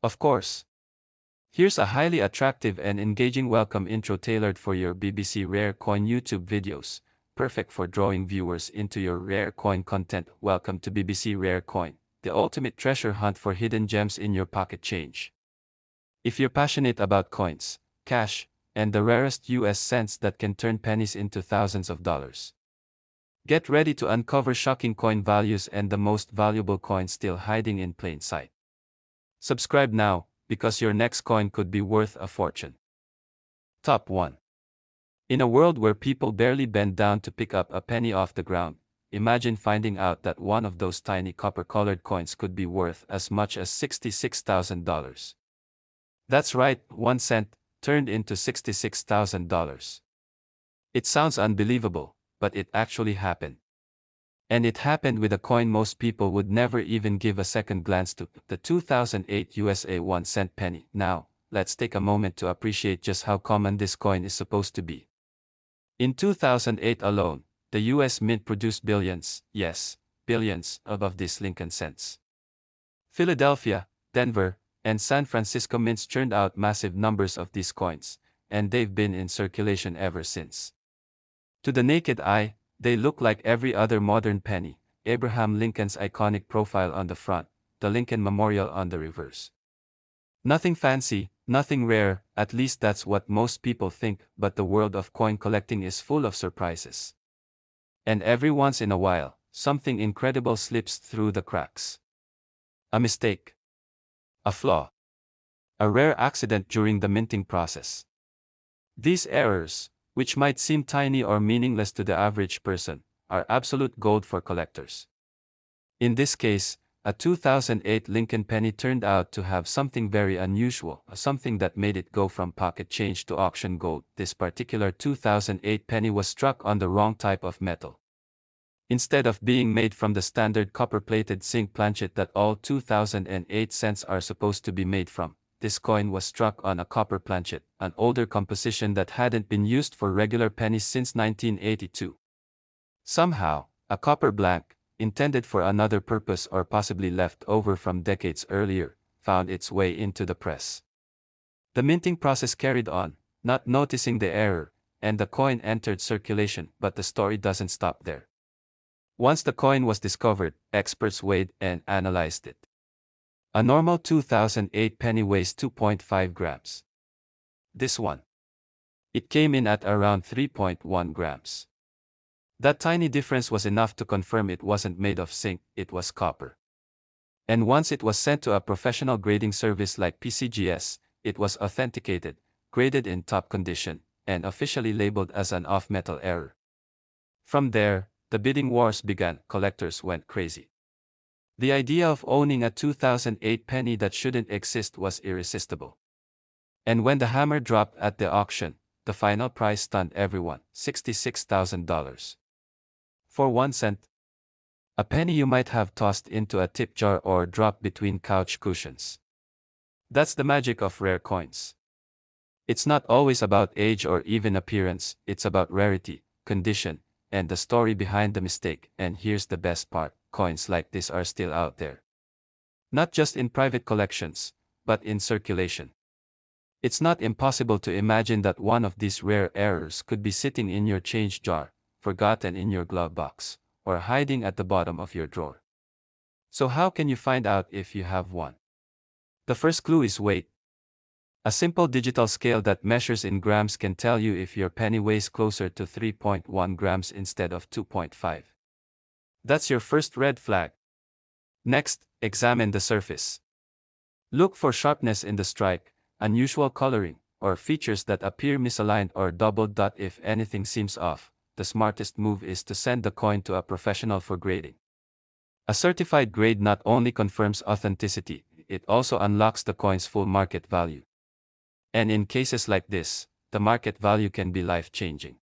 Of course. Here's a highly attractive and engaging welcome intro tailored for your BBC Rare Coin YouTube videos, perfect for drawing viewers into your rare coin content. Welcome to BBC Rare Coin, the ultimate treasure hunt for hidden gems in your pocket change. If you're passionate about coins, cash, and the rarest US cents that can turn pennies into thousands of dollars, get ready to uncover shocking coin values and the most valuable coins still hiding in plain sight. Subscribe now, because your next coin could be worth a fortune. Top 1. In a world where people barely bend down to pick up a penny off the ground, imagine finding out that one of those tiny copper-colored coins could be worth as much as $66,000. That's right, 1 cent turned into $66,000. It sounds unbelievable, but it actually happened. And it happened with a coin most people would never even give a second glance to, the 2008 USA 1 cent penny. Now, let's take a moment to appreciate just how common this coin is supposed to be. In 2008 alone, the US Mint produced billions, yes, billions, of these Lincoln cents. Philadelphia, Denver, and San Francisco mints churned out massive numbers of these coins, and they've been in circulation ever since. To the naked eye, they look like every other modern penny: Abraham Lincoln's iconic profile on the front, the Lincoln Memorial on the reverse. Nothing fancy, nothing rare, at least that's what most people think, but the world of coin collecting is full of surprises. And every once in a while, something incredible slips through the cracks. A mistake. A flaw. A rare accident during the minting process. These errors, which might seem tiny or meaningless to the average person, are absolute gold for collectors. In this case, a 2008 Lincoln penny turned out to have something very unusual, something that made it go from pocket change to auction gold. This particular 2008 penny was struck on the wrong type of metal. Instead of being made from the standard copper-plated zinc planchet that all 2008 cents are supposed to be made from, this coin was struck on a copper planchet, an older composition that hadn't been used for regular pennies since 1982. Somehow, a copper blank, intended for another purpose or possibly left over from decades earlier, found its way into the press. The minting process carried on, not noticing the error, and the coin entered circulation. But the story doesn't stop there. Once the coin was discovered, experts weighed and analyzed it. A normal 2008 penny weighs 2.5 grams. This one, it came in at around 3.1 grams. That tiny difference was enough to confirm it wasn't made of zinc, it was copper. And once it was sent to a professional grading service like PCGS, it was authenticated, graded in top condition, and officially labeled as an off-metal error. From there, the bidding wars began. Collectors went crazy. The idea of owning a 2008 penny that shouldn't exist was irresistible. And when the hammer dropped at the auction, the final price stunned everyone: $66,000. For 1 cent. A penny you might have tossed into a tip jar or dropped between couch cushions. That's the magic of rare coins. It's not always about age or even appearance, it's about rarity, condition, and the story behind the mistake. And here's the best part: coins like this are still out there. Not just in private collections, but in circulation. It's not impossible to imagine that one of these rare errors could be sitting in your change jar, forgotten in your glove box, or hiding at the bottom of your drawer. So how can you find out if you have one? The first clue is weight. A simple digital scale that measures in grams can tell you if your penny weighs closer to 3.1 grams instead of 2.5. That's your first red flag. Next, examine the surface. Look for sharpness in the strike, unusual coloring, or features that appear misaligned or doubled. If anything seems off, the smartest move is to send the coin to a professional for grading. A certified grade not only confirms authenticity, it also unlocks the coin's full market value. And in cases like this, the market value can be life-changing.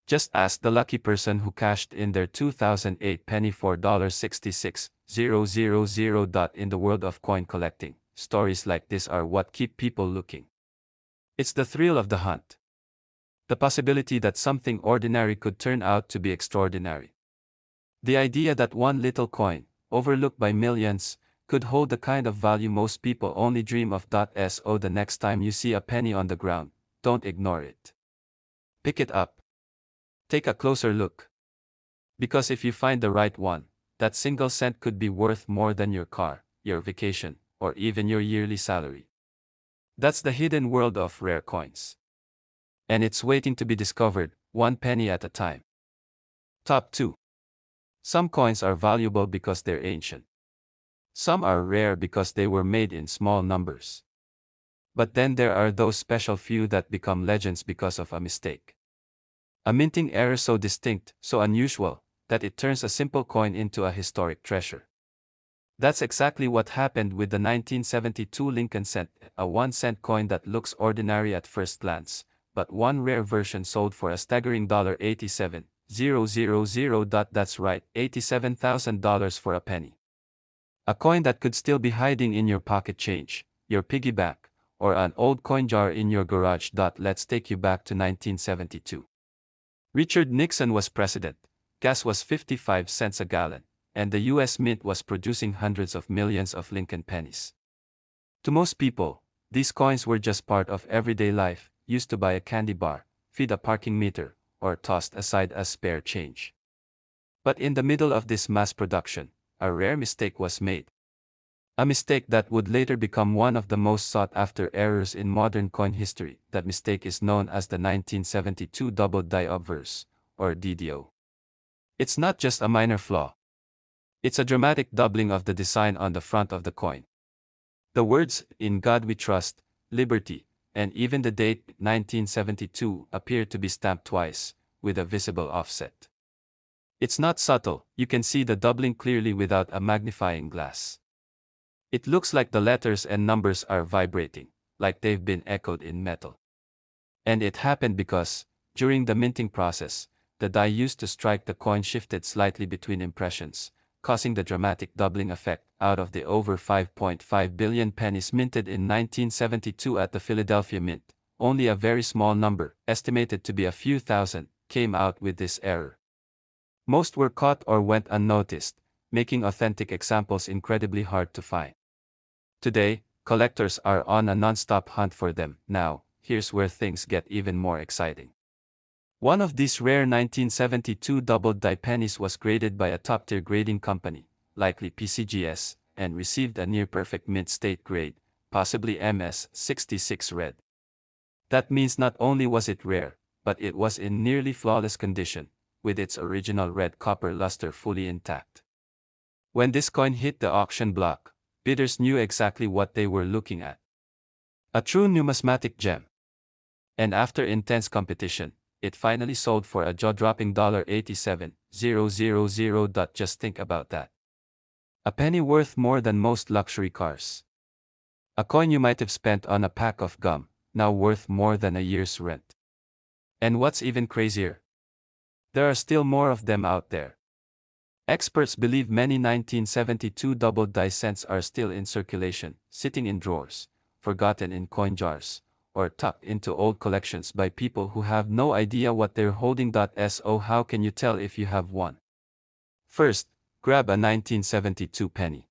Just ask the lucky person who cashed in their 2008 penny for $66,000. In the world of coin collecting, stories like this are what keep people looking. It's the thrill of the hunt. The possibility that something ordinary could turn out to be extraordinary. The idea that one little coin, overlooked by millions, could hold the kind of value most people only dream of. So the next time you see a penny on the ground, don't ignore it. Pick it up. Take a closer look. Because if you find the right one, that single cent could be worth more than your car, your vacation, or even your yearly salary. That's the hidden world of rare coins. And it's waiting to be discovered, one penny at a time. Top 2. Some coins are valuable because they're ancient. Some are rare because they were made in small numbers. But then there are those special few that become legends because of a mistake. A minting error so distinct, so unusual, that it turns a simple coin into a historic treasure. That's exactly what happened with the 1972 Lincoln cent, a 1-cent coin that looks ordinary at first glance, but one rare version sold for a staggering $87,000. That's right, $87,000 for a penny. A coin that could still be hiding in your pocket change, your piggy bank, or an old coin jar in your garage. Let's take you back to 1972. Richard Nixon was president, gas was 55 cents a gallon, and the US Mint was producing hundreds of millions of Lincoln pennies. To most people, these coins were just part of everyday life, used to buy a candy bar, feed a parking meter, or tossed aside as spare change. But in the middle of this mass production, a rare mistake was made. A mistake that would later become one of the most sought-after errors in modern coin history. That mistake is known as the 1972 double die obverse, or DDO. It's not just a minor flaw. It's a dramatic doubling of the design on the front of the coin. The words, "In God We Trust," "Liberty," and even the date, 1972, appear to be stamped twice, with a visible offset. It's not subtle, you can see the doubling clearly without a magnifying glass. It looks like the letters and numbers are vibrating, like they've been echoed in metal. And it happened because, during the minting process, the die used to strike the coin shifted slightly between impressions, causing the dramatic doubling effect. Out of the over 5.5 billion pennies minted in 1972 at the Philadelphia Mint, only a very small number, estimated to be a few thousand, came out with this error. Most were caught or went unnoticed, making authentic examples incredibly hard to find. Today, collectors are on a non-stop hunt for them. Now, here's where things get even more exciting. One of these rare 1972 double-die pennies was graded by a top-tier grading company, likely PCGS, and received a near-perfect mint-state grade, possibly MS66 red. That means not only was it rare, but it was in nearly flawless condition, with its original red copper luster fully intact. When this coin hit the auction block, bidders knew exactly what they were looking at. A true numismatic gem. And after intense competition, it finally sold for a jaw-dropping $87,000. Just think about that. A penny worth more than most luxury cars. A coin you might have spent on a pack of gum, now worth more than a year's rent. And what's even crazier? There are still more of them out there. Experts believe many 1972 double-die cents are still in circulation, sitting in drawers, forgotten in coin jars, or tucked into old collections by people who have no idea what they're holding. So how can you tell if you have one? First, grab a 1972 penny.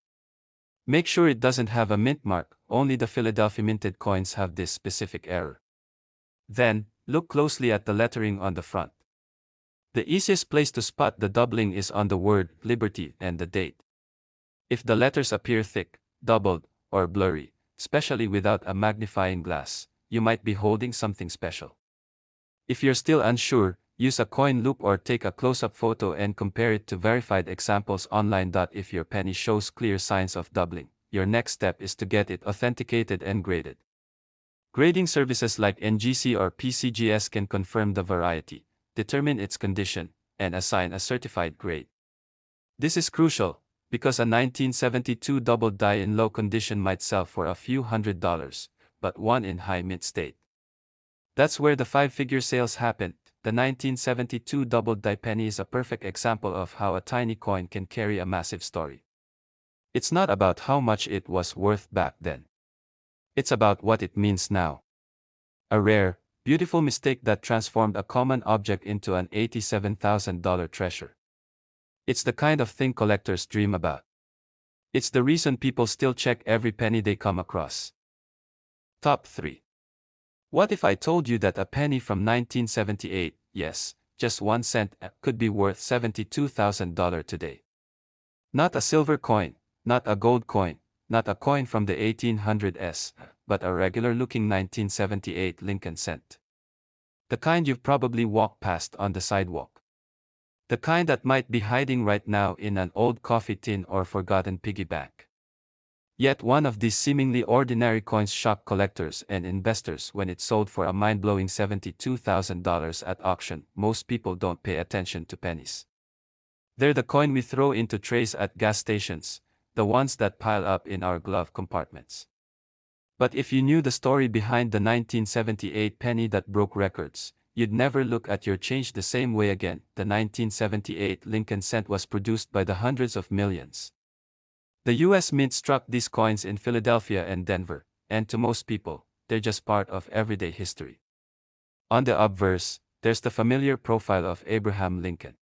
Make sure it doesn't have a mint mark, only the Philadelphia minted coins have this specific error. Then, look closely at the lettering on the front. The easiest place to spot the doubling is on the word "Liberty" and the date. If the letters appear thick, doubled, or blurry, especially without a magnifying glass, you might be holding something special. If you're still unsure, use a coin loop or take a close-up photo and compare it to verified examples online. If your penny shows clear signs of doubling, your next step is to get it authenticated and graded. Grading services like NGC or PCGS can confirm the variety, determine its condition, and assign a certified grade. This is crucial, because a 1972 double die in low condition might sell for a few $100s, but one in high mint state. That's where the five-figure sales happen. The 1972 double die penny is a perfect example of how a tiny coin can carry a massive story. It's not about how much it was worth back then. It's about what it means now. A rare, beautiful mistake that transformed a common object into an $87,000 treasure. It's the kind of thing collectors dream about. It's the reason people still check every penny they come across. Top 3. What if I told you that a penny from 1978, yes, just 1 cent, could be worth $72,000 today? Not a silver coin, not a gold coin, not a coin from the 1800s, but a regular-looking 1978 Lincoln cent. The kind you've probably walked past on the sidewalk. The kind that might be hiding right now in an old coffee tin or forgotten piggy bank. Yet one of these seemingly ordinary coins shocked collectors and investors when it sold for a mind-blowing $72,000 at auction. Most people don't pay attention to pennies. They're the coin we throw into trays at gas stations, the ones that pile up in our glove compartments. But if you knew the story behind the 1978 penny that broke records, you'd never look at your change the same way again. The 1978 Lincoln cent was produced by the hundreds of millions. The US Mint struck these coins in Philadelphia and Denver, and to most people, they're just part of everyday history. On the obverse, there's the familiar profile of Abraham Lincoln.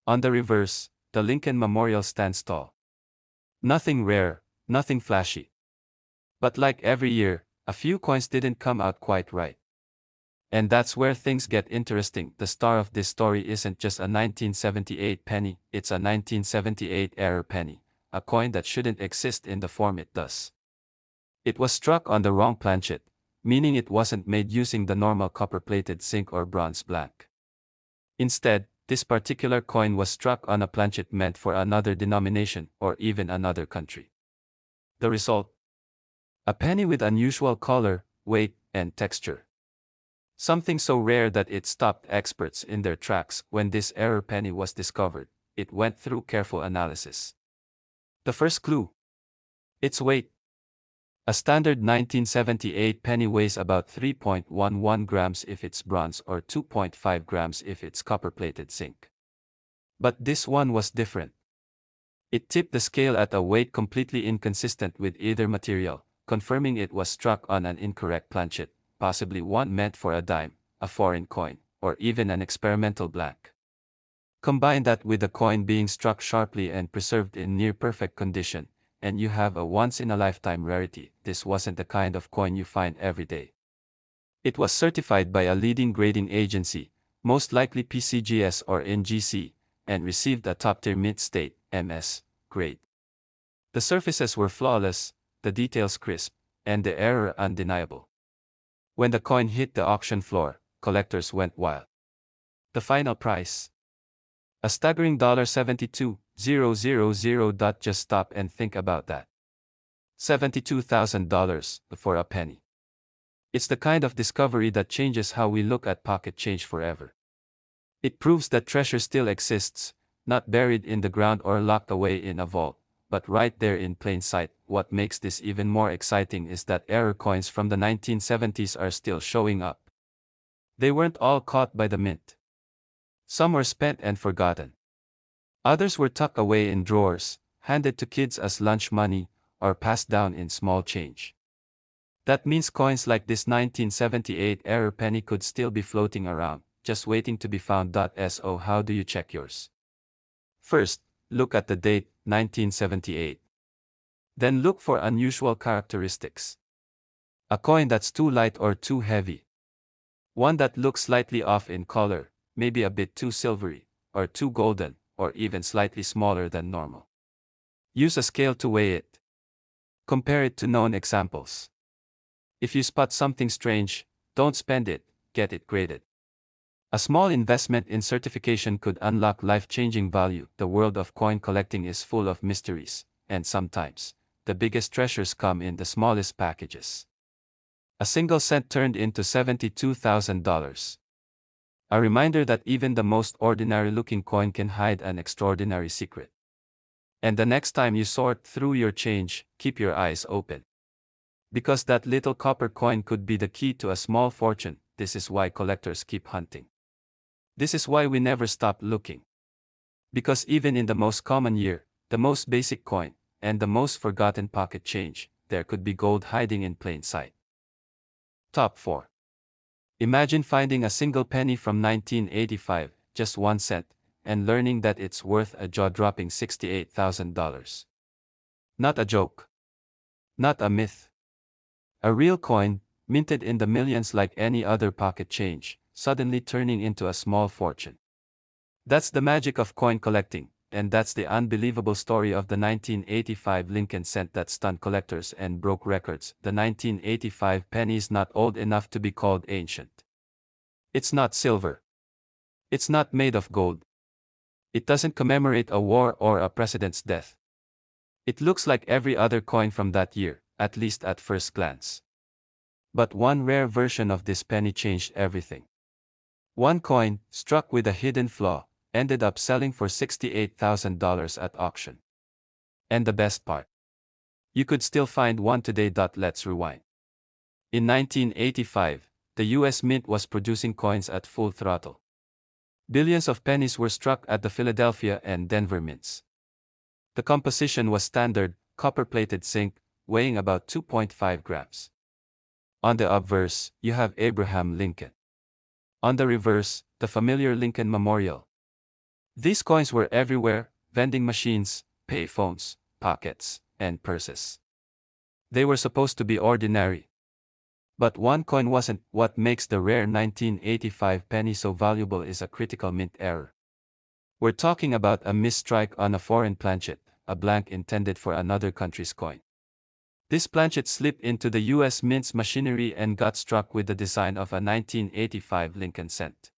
On the reverse, the Lincoln Memorial stands tall. Nothing rare, nothing flashy. But like every year, a few coins didn't come out quite right. And that's where things get interesting. The star of this story isn't just a 1978 penny, it's a 1978 error penny, a coin that shouldn't exist in the form it does. It was struck on the wrong planchet, meaning it wasn't made using the normal copper-plated zinc or bronze blank. Instead, this particular coin was struck on a planchet meant for another denomination or even another country. The result? A penny with unusual color, weight, and texture. Something so rare that it stopped experts in their tracks. When this error penny was discovered, it went through careful analysis. The first clue. Its weight. A standard 1978 penny weighs about 3.11 grams if it's bronze or 2.5 grams if it's copper-plated zinc. But this one was different. It tipped the scale at a weight completely inconsistent with either material, confirming it was struck on an incorrect planchet, possibly one meant for a dime, a foreign coin, or even an experimental blank. Combine that with the coin being struck sharply and preserved in near-perfect condition, and you have a once-in-a-lifetime rarity. This wasn't the kind of coin you find every day. It was certified by a leading grading agency, most likely PCGS or NGC, and received a top-tier mint state, MS, grade. The surfaces were flawless, the details crisp, and the error undeniable. When the coin hit the auction floor, collectors went wild. The final price? A staggering $72,000. Just stop and think about that. $72,000 for a penny. It's the kind of discovery that changes how we look at pocket change forever. It proves that treasure still exists, not buried in the ground or locked away in a vault, but right there in plain sight. What makes this even more exciting is that error coins from the 1970s are still showing up. They weren't all caught by the mint. Some were spent and forgotten. Others were tucked away in drawers, handed to kids as lunch money, or passed down in small change. That means coins like this 1978 error penny could still be floating around, just waiting to be found. So how do you check yours? First, look at the date, 1978. Then look for unusual characteristics. A coin that's too light or too heavy. One that looks slightly off in color, maybe a bit too silvery, or too golden, or even slightly smaller than normal. Use a scale to weigh it. Compare it to known examples. If you spot something strange, don't spend it, get it graded. A small investment in certification could unlock life-changing value. The world of coin collecting is full of mysteries, and sometimes, the biggest treasures come in the smallest packages. A single cent turned into $72,000. A reminder that even the most ordinary-looking coin can hide an extraordinary secret. And the next time you sort through your change, keep your eyes open. Because that little copper coin could be the key to a small fortune. This is why collectors keep hunting. This is why we never stop looking. Because even in the most common year, the most basic coin, and the most forgotten pocket change, there could be gold hiding in plain sight. Top 4. Imagine finding a single penny from 1985, just 1 cent, and learning that it's worth a jaw-dropping $68,000. Not a joke. Not a myth. A real coin, minted in the millions like any other pocket change, suddenly turning into a small fortune. That's the magic of coin collecting, and that's the unbelievable story of the 1985 Lincoln cent that stunned collectors and broke records. The 1985 penny is not old enough to be called ancient. It's not silver. It's not made of gold. It doesn't commemorate a war or a president's death. It looks like every other coin from that year, at least at first glance. But one rare version of this penny changed everything. One coin, struck with a hidden flaw, ended up selling for $68,000 at auction. And the best part? You could still find one today. Let's rewind. In 1985, the US Mint was producing coins at full throttle. Billions of pennies were struck at the Philadelphia and Denver mints. The composition was standard, copper-plated zinc, weighing about 2.5 grams. On the obverse, you have Abraham Lincoln. On the reverse, the familiar Lincoln Memorial. These coins were everywhere: vending machines, payphones, pockets, and purses. They were supposed to be ordinary. But one coin wasn't. What makes the rare 1985 penny so valuable is a critical mint error. We're talking about a misstrike on a foreign planchet, a blank intended for another country's coin. This planchet slipped into the US Mint's machinery and got struck with the design of a 1985 Lincoln cent.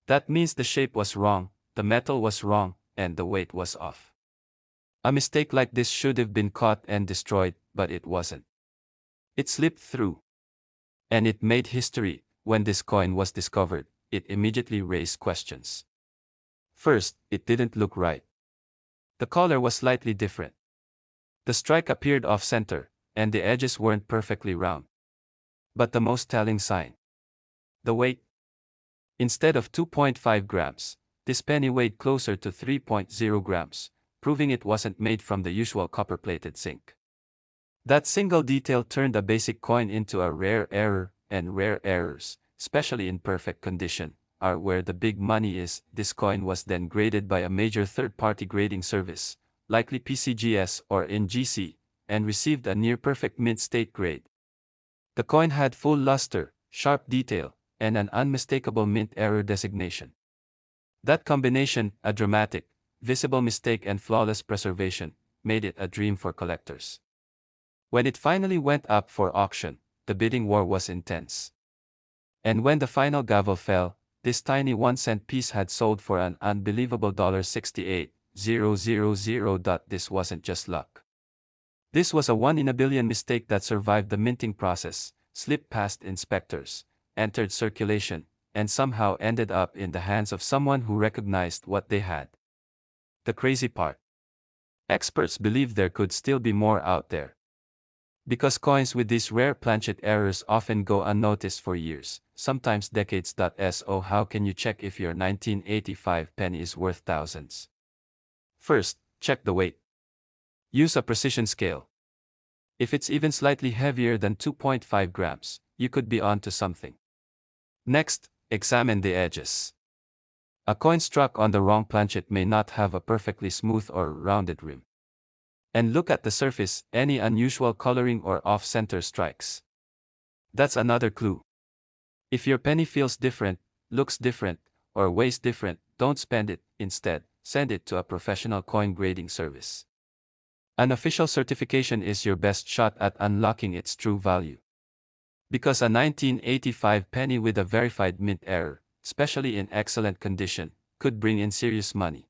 That means the shape was wrong, the metal was wrong, and the weight was off. A mistake like this should have been caught and destroyed, but it wasn't. It slipped through. And it made history. When this coin was discovered, it immediately raised questions. First, it didn't look right. The color was slightly different. The strike appeared off-center, and the edges weren't perfectly round. But the most telling sign: the weight. Instead of 2.5 grams, this penny weighed closer to 3.0 grams, proving it wasn't made from the usual copper-plated zinc. That single detail turned a basic coin into a rare error, and rare errors, especially in perfect condition, are where the big money is. This coin was then graded by a major third-party grading service, likely PCGS or NGC, and received a near-perfect mint-state grade. The coin had full luster, sharp detail, and an unmistakable mint error designation. That combination, a dramatic, visible mistake and flawless preservation, made it a dream for collectors. When it finally went up for auction, the bidding war was intense. And when the final gavel fell, this tiny 1-cent piece had sold for an unbelievable $68,000. This wasn't just luck. This was a one-in-a-billion mistake that survived the minting process, slipped past inspectors, entered circulation, and somehow ended up in the hands of someone who recognized what they had. The crazy part: experts believe there could still be more out there. Because coins with these rare planchet errors often go unnoticed for years, sometimes decades. So how can you check if your 1985 penny is worth thousands? First, check the weight. Use a precision scale. If it's even slightly heavier than 2.5 grams, you could be onto something. Next, examine the edges. A coin struck on the wrong planchet may not have a perfectly smooth or rounded rim. And look at the surface: any unusual coloring or off-center strikes. That's another clue. If your penny feels different, looks different, or weighs different, don't spend it. Instead, send it to a professional coin grading service. An official certification is your best shot at unlocking its true value. Because a 1985 penny with a verified mint error, especially in excellent condition, could bring in serious money.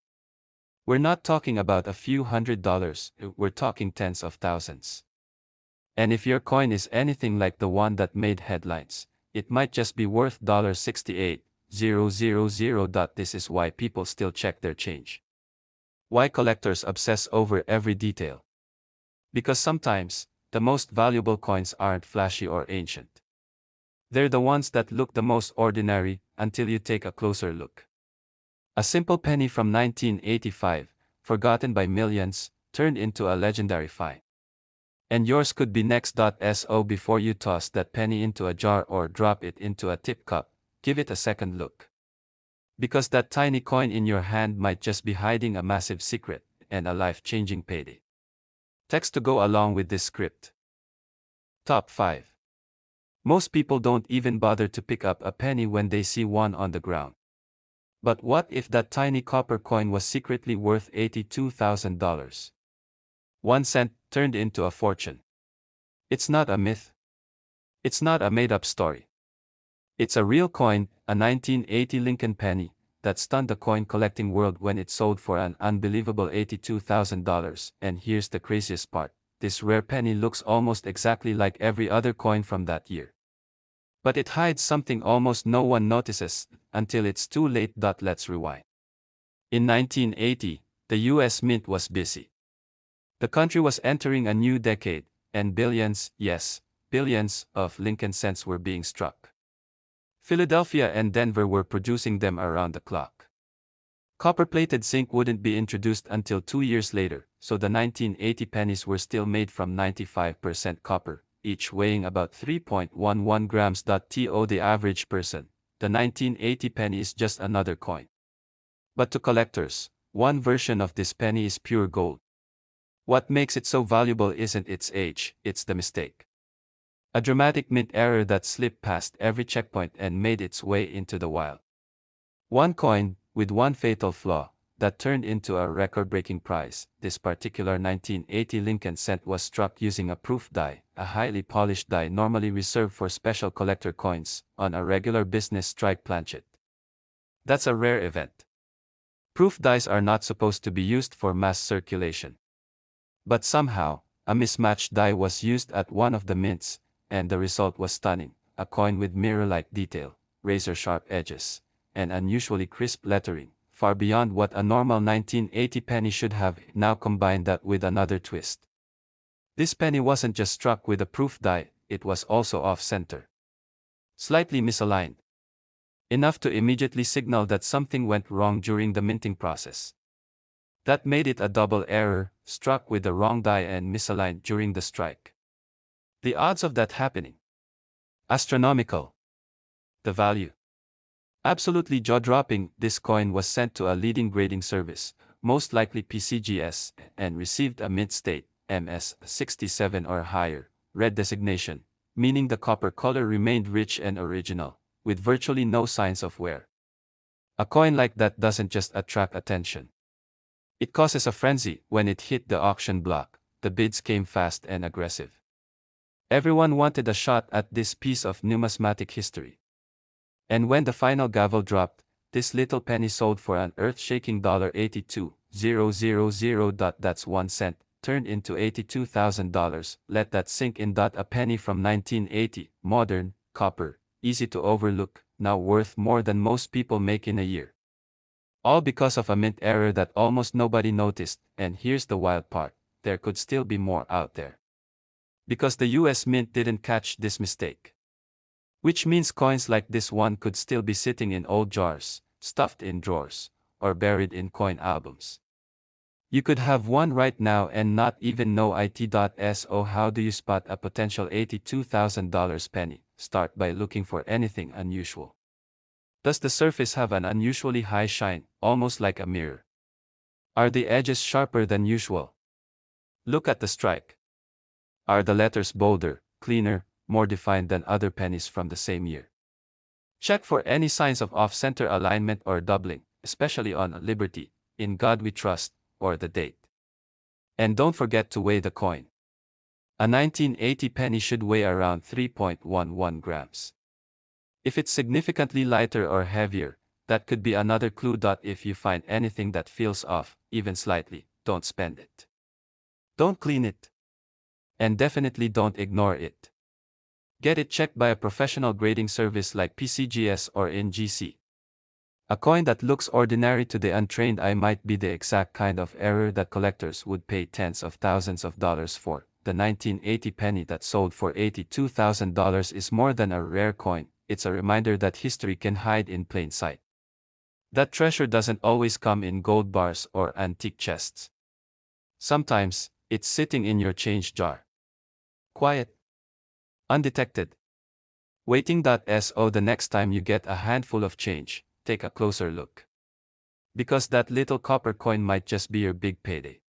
We're not talking about a few $100s, we're talking tens of thousands. And if your coin is anything like the one that made headlines, it might just be worth $68,000. This is why people still check their change. Why collectors obsess over every detail. Because sometimes, the most valuable coins aren't flashy or ancient. They're the ones that look the most ordinary, until you take a closer look. A simple penny from 1985, forgotten by millions, turned into a legendary find. And yours could be next. So before you toss that penny into a jar or drop it into a tip cup, give it a second look. Because that tiny coin in your hand might just be hiding a massive secret and a life-changing payday. Text to go along with this script. Top 5. Most people don't even bother to pick up a penny when they see one on the ground. But what if that tiny copper coin was secretly worth $82,000? 1 cent turned into a fortune. It's not a myth. It's not a made-up story. It's a real coin, a 1980 Lincoln penny, that stunned the coin-collecting world when it sold for an unbelievable $82,000. And here's the craziest part. This rare penny looks almost exactly like every other coin from that year. But it hides something almost no one notices, until it's too late. Let's rewind. In 1980, the US Mint was busy. The country was entering a new decade, and billions, yes, billions, of Lincoln cents were being struck. Philadelphia and Denver were producing them around the clock. Copper-plated zinc wouldn't be introduced until 2 years later, so the 1980 pennies were still made from 95% copper, each weighing about 3.11 grams. To the average person, the 1980 penny is just another coin. But to collectors, one version of this penny is pure gold. What makes it so valuable isn't its age, it's the mistake. A dramatic mint error that slipped past every checkpoint and made its way into the wild. One coin, with one fatal flaw, that turned into a record-breaking prize. This particular 1980 Lincoln cent was struck using a proof die, a highly polished die normally reserved for special collector coins, on a regular business strike planchet. That's a rare event. Proof dies are not supposed to be used for mass circulation. But somehow, a mismatched die was used at one of the mints, and the result was stunning: a coin with mirror-like detail, razor-sharp edges, and unusually crisp lettering, far beyond what a normal 1980 penny should have. Now combine that with another twist. This penny wasn't just struck with a proof die, it was also off-center. Slightly misaligned. Enough to immediately signal that something went wrong during the minting process. That made it a double error, struck with the wrong die and misaligned during the strike. The odds of that happening? Astronomical. The value? Absolutely jaw-dropping. This coin was sent to a leading grading service, most likely PCGS, and received a mint state, MS 67 or higher, red designation, meaning the copper color remained rich and original, with virtually no signs of wear. A coin like that doesn't just attract attention. It causes a frenzy. When it hit the auction block, the bids came fast and aggressive. Everyone wanted a shot at this piece of numismatic history. And when the final gavel dropped, this little penny sold for an earth-shaking $82,000. That's 1 cent, turned into $82,000. Let that sink in. A penny from 1980, modern, copper, easy to overlook, now worth more than most people make in a year. All because of a mint error that almost nobody noticed. And here's the wild part: there could still be more out there. Because the US Mint didn't catch this mistake. Which means coins like this one could still be sitting in old jars, stuffed in drawers, or buried in coin albums. You could have one right now and not even know it. So how do you spot a potential $82,000 penny? Start by looking for anything unusual. Does the surface have an unusually high shine, almost like a mirror? Are the edges sharper than usual? Look at the strike. Are the letters bolder, cleaner, more defined than other pennies from the same year? Check for any signs of off-center alignment or doubling, especially on Liberty, In God We Trust, or the date. And don't forget to weigh the coin. A 1980 penny should weigh around 3.11 grams. If it's significantly lighter or heavier, that could be another clue. If you find anything that feels off, even slightly, don't spend it. Don't clean it. And definitely don't ignore it. Get it checked by a professional grading service like PCGS or NGC. A coin that looks ordinary to the untrained eye might be the exact kind of error that collectors would pay tens of thousands of dollars for. The 1980 penny that sold for $82,000 is more than a rare coin, it's a reminder that history can hide in plain sight. That treasure doesn't always come in gold bars or antique chests. Sometimes, it's sitting in your change jar. Quiet. Undetected. Waiting. So the next time you get a handful of change, take a closer look. Because that little copper coin might just be your big payday.